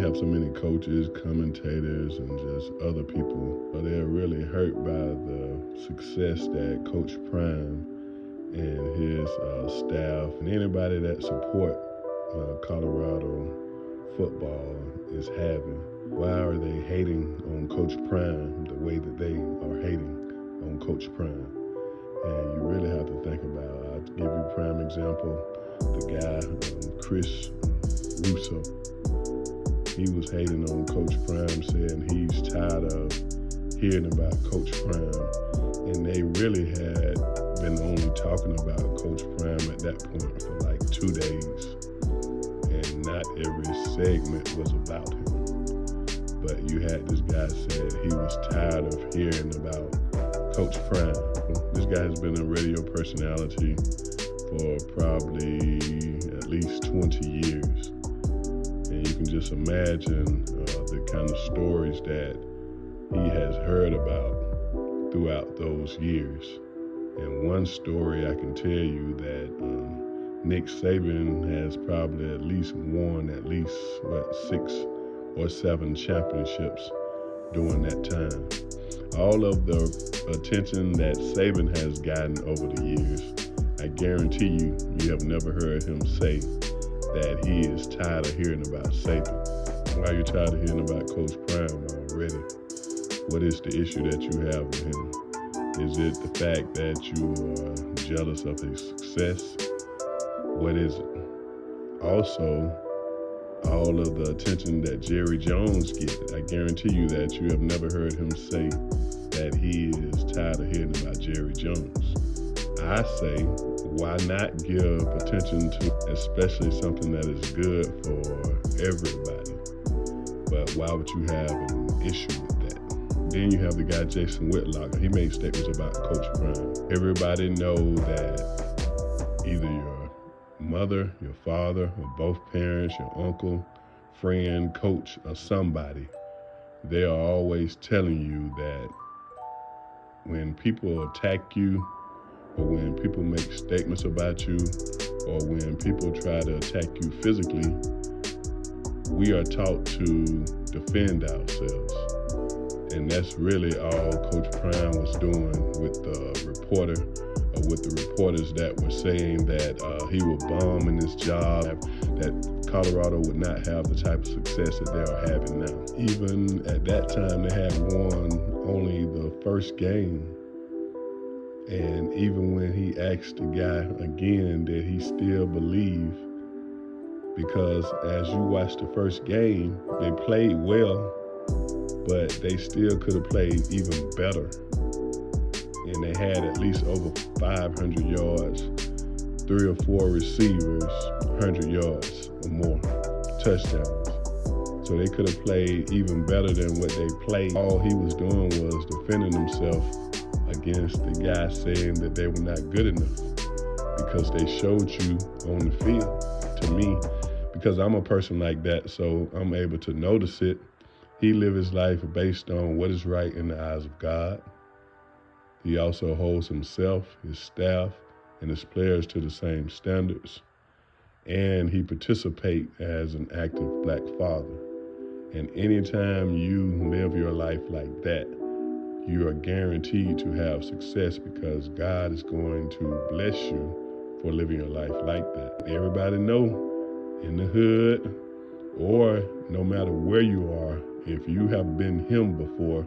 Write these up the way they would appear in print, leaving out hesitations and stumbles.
have so many coaches, commentators, and just other people, but they're really hurt by the success that Coach Prime and his staff and anybody that support Colorado football is having. Why are they hating on Coach Prime the way that they are hating on Coach Prime? And you really have to think about, I'll give you a prime example, the guy, Chris Russo. He was hating on Coach Prime, saying he's tired of hearing about Coach Prime. And they really had been only talking about Coach Prime at that point for like 2 days. And not every segment was about him. But you had this guy said he was tired of hearing about Coach Prime. This guy has been a radio personality for probably at least 20 years. And you can just imagine the kind of stories that he has heard about throughout those years. And one story I can tell you that Nick Saban has probably at least won 6 or 7 championships during that time. All of the attention that Saban has gotten over the years, I guarantee you have never heard him say that he is tired of hearing about Saban. Why are you tired of hearing about Coach Prime already? What is the issue that you have with him? Is it the fact that you are jealous of his success? What is it? Also, all of the attention that Jerry Jones gets, I guarantee you that you have never heard him say that he is tired of hearing about Jerry Jones. I say, why not give attention to especially something that is good for everybody? But why would you have an issue with that? Then you have the guy Jason Whitlock. He made statements about Coach Prime. Everybody know that either your mother, your father, or both parents, your uncle, friend, coach, or somebody, they are always telling you that when people attack you, or when people make statements about you, or when people try to attack you physically, we are taught to defend ourselves. And that's really all Coach Prime was doing with the reporter, or with the reporters that were saying that he would bomb in his job, that Colorado would not have the type of success that they are having now. Even at that time, they had won only the first game. And even when he asked the guy again, did he still believe? Because as you watch the first game, they played well, but they still could have played even better. And they had at least over 500 yards, 3 or 4 receivers, 100 yards or more, touchdowns. So they could have played even better than what they played. All he was doing was defending himself against the guy saying that they were not good enough because they showed you on the field. To me, because I'm a person like that, so I'm able to notice it. He lived his life based on what is right in the eyes of God. He also holds himself, his staff, and his players to the same standards. And he participates as an active black father. And anytime you live your life like that, you are guaranteed to have success because God is going to bless you for living your life like that. Everybody know in the hood, or no matter where you are, if you have been him before,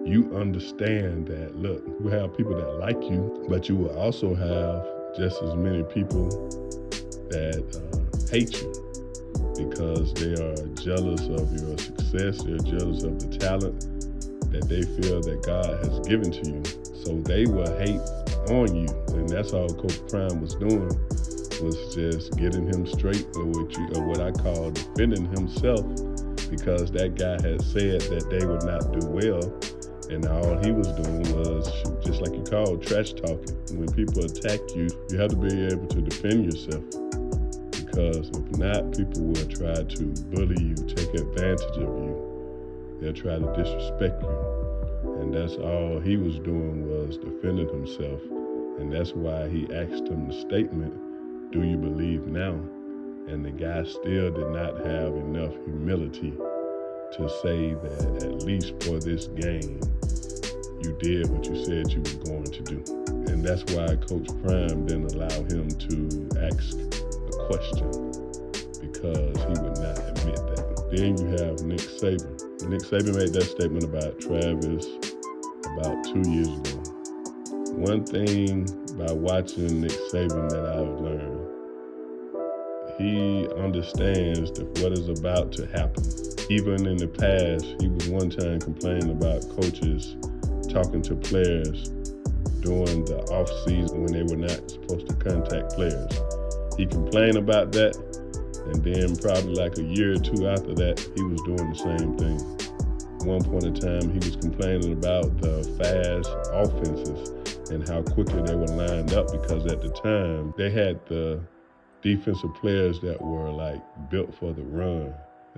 you understand that, look, you have people that like you, but you will also have just as many people that hate you because they are jealous of your success, they're jealous of the talent that they feel that God has given to you. So they will hate on you. And that's all Coach Prime was doing, was just getting him straight with you, or what I call defending himself, because that guy had said that they would not do well. And all he was doing was, just like you call trash talking. When people attack you, you have to be able to defend yourself. Because if not, people will try to bully you, take advantage of you. They'll try to disrespect you. And that's all he was doing, was defending himself. And that's why he asked him the statement, do you believe now? And the guy still did not have enough humility to say that at least for this game, you did what you said you were going to do. And that's why Coach Prime didn't allow him to ask a question, because he would not admit that. Then you have Nick Saban. Nick Saban made that statement about Travis about 2 years ago. One thing by watching Nick Saban that I've learned, he understands that what is about to happen. Even in the past, he was one time complaining about coaches talking to players during the off season when they were not supposed to contact players. He complained about that, and then probably like a year or two after that, he was doing the same thing. One point in time, he was complaining about the fast offenses and how quickly they were lined up, because at the time, they had the defensive players that were like built for the run.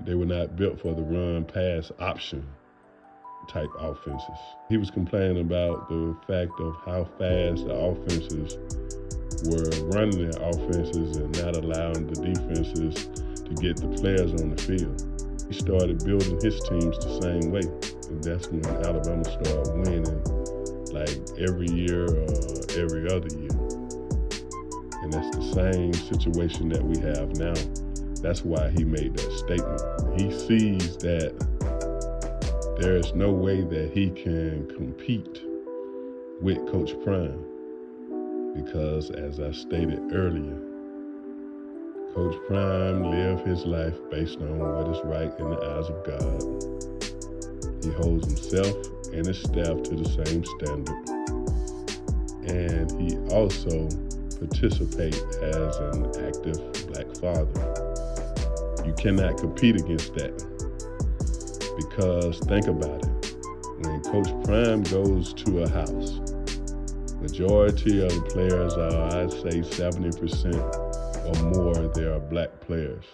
They were not built for the run pass option type offenses. He was complaining about the fact of how fast the offenses were running their offenses and not allowing the defenses to get the players on the field. He started building his teams the same way, and that's when Alabama started winning like every year or every other year. And that's the same situation that we have now. That's why he made that statement. He sees that there is no way that he can compete with Coach Prime, because as I stated earlier, Coach Prime lived his life based on what is right in the eyes of God. He holds himself and his staff to the same standard. And he also participates as an active black father. You cannot compete against that, because think about it. When Coach Prime goes to a house, majority of the players are, I'd say 70% or more, they are black players.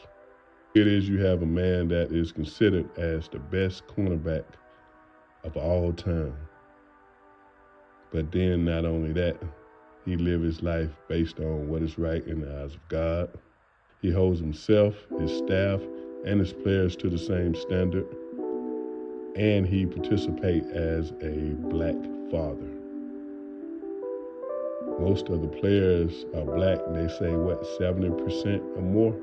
It is, you have a man that is considered as the best cornerback of all time. But then not only that, he lives his life based on what is right in the eyes of God. He holds himself, his staff, and his players to the same standard. And he participates as a black father. Most of the players are black. They say, 70% or more?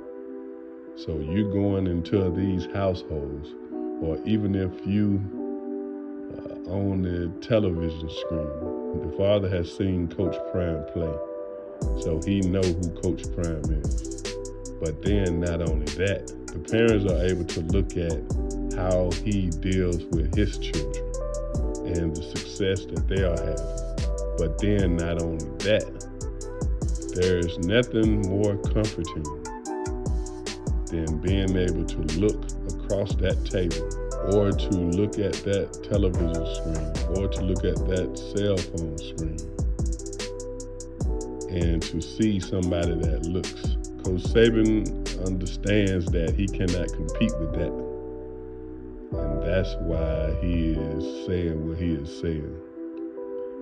So you going into these households, or even if you on the television screen, the father has seen Coach Prime play, so he know who Coach Prime is. But then not only that, the parents are able to look at how he deals with his children and the success that they are having. But then not only that, there's nothing more comforting than being able to look across that table, or to look at that television screen, or to look at that cell phone screen, and to see somebody that looks. Coach Saban understands that he cannot compete with that. And that's why he is saying what he is saying.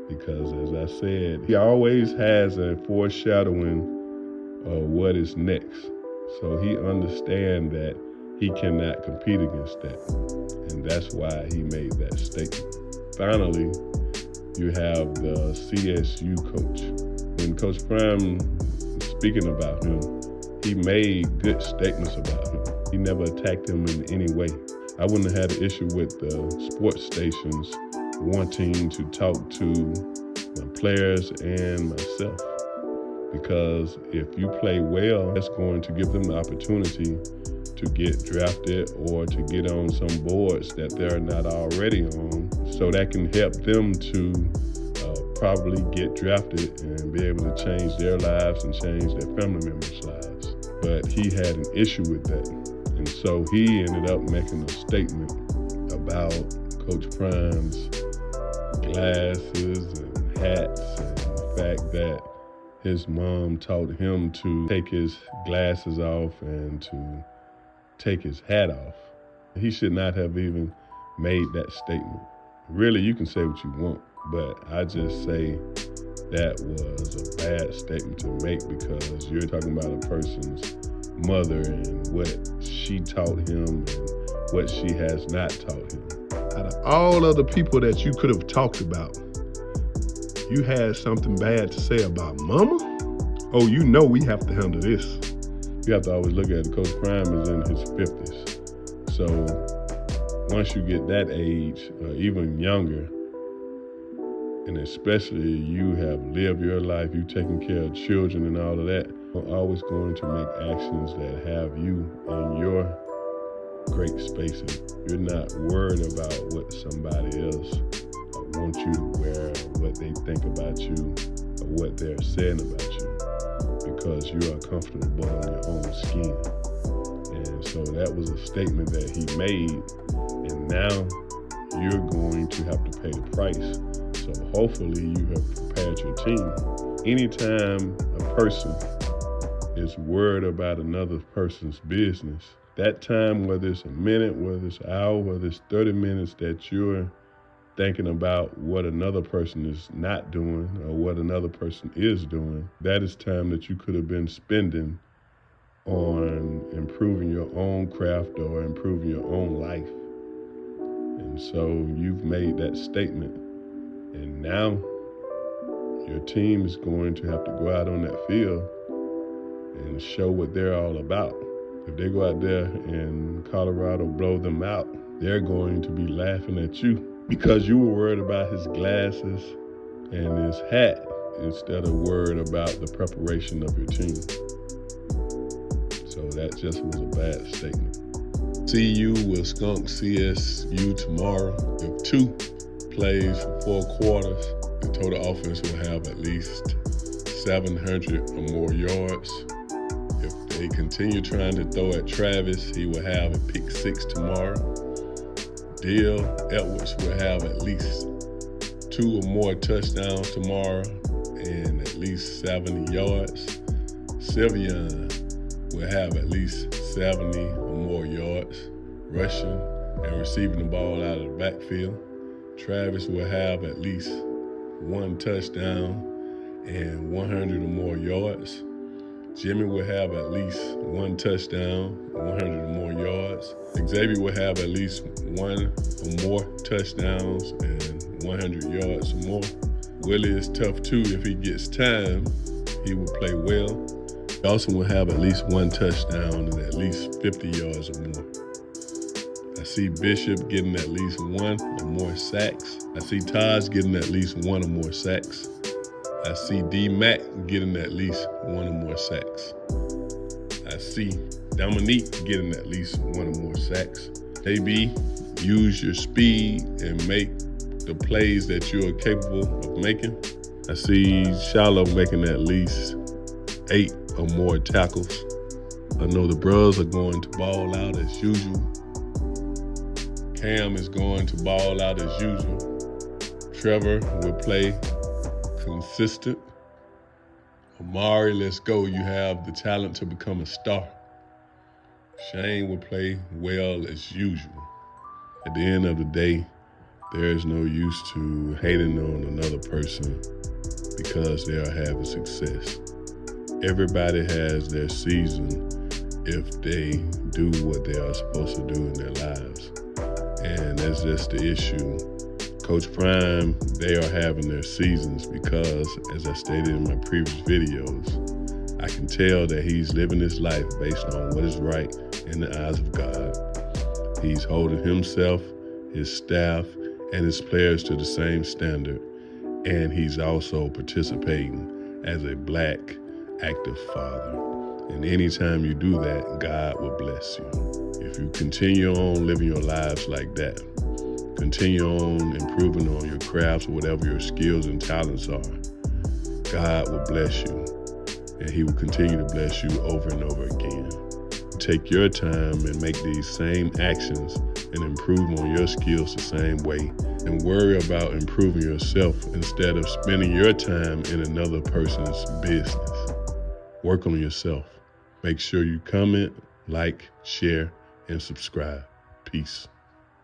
Because as I said, he always has a foreshadowing of what is next. So he understands that he cannot compete against that. And that's why he made that statement. Finally, you have the CSU coach. When Coach Prime was speaking about him, he made good statements about him. He never attacked him in any way. I wouldn't have had an issue with the sports stations wanting to talk to my players and myself. Because if you play well, that's going to give them the opportunity to get drafted or to get on some boards that they're not already on. So that can help them to probably get drafted and be able to change their lives and change their family members' lives. But he had an issue with that. And so he ended up making a statement about Coach Prime's glasses and hats, and the fact that his mom taught him to take his glasses off and to take his hat off. He should not have even made that statement. Really, you can say what you want, but I just say that was a bad statement to make, because you're talking about a person's mother and what she taught him and what she has not taught him. Out of all of the people that you could have talked about, you had something bad to say about mama? Oh, you know we have to handle this. You have to always look at it. Coach Prime is in his 50s. So once you get that age, even younger, and especially you have lived your life, you taking care of children and all of that, you're always going to make actions that have you in your great spaces. You're not worried about what somebody else wants you to wear, or what they think about you, or what they're saying about you, because you are comfortable in your own skin. And so that was a statement that he made, and now you're going to have to pay the price. So hopefully you have prepared your team. Anytime a person is worried about another person's business, that time, whether it's a minute, whether it's an hour, whether it's 30 minutes that you're thinking about what another person is not doing or what another person is doing, that is time that you could have been spending on improving your own craft or improving your own life. And so you've made that statement. And now your team is going to have to go out on that field and show what they're all about. If they go out there and Colorado blow them out, they're going to be laughing at you because you were worried about his glasses and his hat instead of worried about the preparation of your team. So that just was a bad statement. CU will skunk CSU tomorrow. If 2 plays for 4 quarters, the total offense will have at least 700 or more yards. If they continue trying to throw at Travis, he will have a pick 6 tomorrow. Dale Edwards will have at least 2 or more touchdowns tomorrow and at least 70 yards. Sylvian will have at least 70 or more yards rushing and receiving the ball out of the backfield. Travis will have at least 1 touchdown and 100 or more yards. Jimmy will have at least 1 touchdown, 100 or more yards. Xavier will have at least 1 or more touchdowns and 100 yards or more. Willie is tough too. If he gets time, he will play well. Dawson will have at least 1 touchdown and at least 50 yards or more. I see Bishop getting at least 1 or more sacks. I see Taj getting at least 1 or more sacks. I see D-Mac getting at least 1 or more sacks. I see Dominique getting at least 1 or more sacks. AB, use your speed and make the plays that you are capable of making. I see Shiloh making at least 8 or more tackles. I know the Bros are going to ball out as usual. Cam is going to ball out as usual. Trevor will play consistent. Amari, let's go. You have the talent to become a star. Shane will play well as usual. At the end of the day, there is no use to hating on another person because they are having success. Everybody has their season if they do what they are supposed to do in their lives. And that's just the issue. Coach Prime, they are having their seasons because, as I stated in my previous videos, I can tell that he's living his life based on what is right in the eyes of God. He's holding himself, his staff, and his players to the same standard, and he's also participating as a Black active father. And anytime you do that, God will bless you. If you continue on living your lives like that, continue on improving on your crafts, whatever your skills and talents are, God will bless you, and he will continue to bless you over and over again. Take your time and make these same actions and improve on your skills the same way, and worry about improving yourself instead of spending your time in another person's business. Work on yourself. Make sure you comment, like, share, and subscribe. Peace.